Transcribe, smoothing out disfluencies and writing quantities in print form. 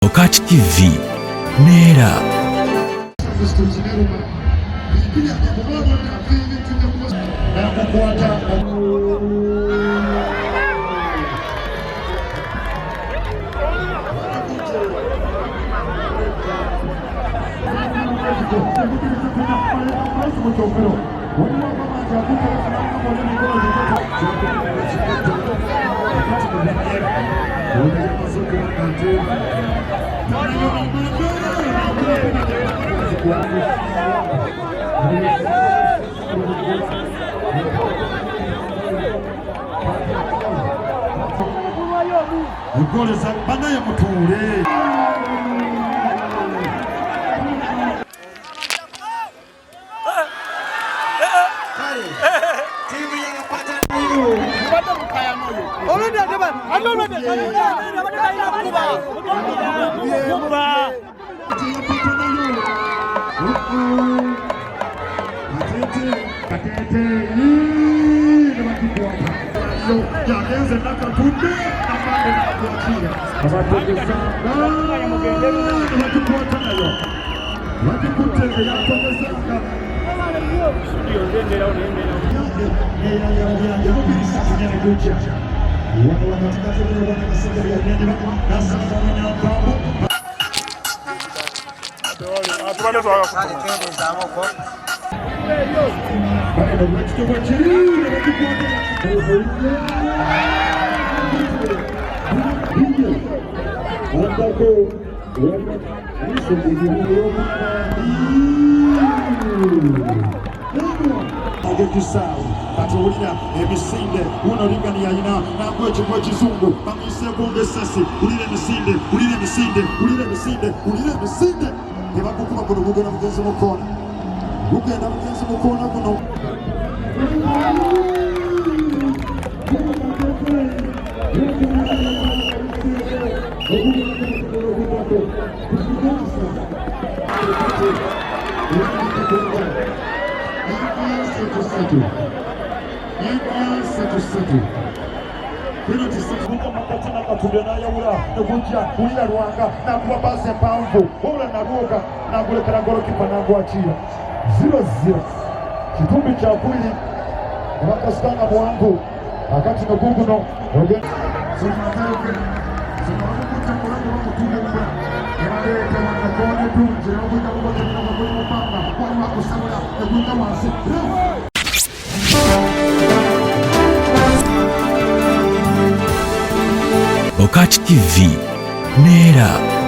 Wakati TV Nera. Ukoleza bana ya muture Patolina emisinde unolinganiya ina nagwechi gwekizungu bamisebunga esasi ulire emisinde tebakukuba guno gugenda mugenzi mukoona guno ulira lwanga nakuba basi empanvu ola naluoga nagulekera golokipa nagwakira 0-0 kitumbi kyakubiri nebakasikanga muwanvu akati noguguno Wakati TV Nera.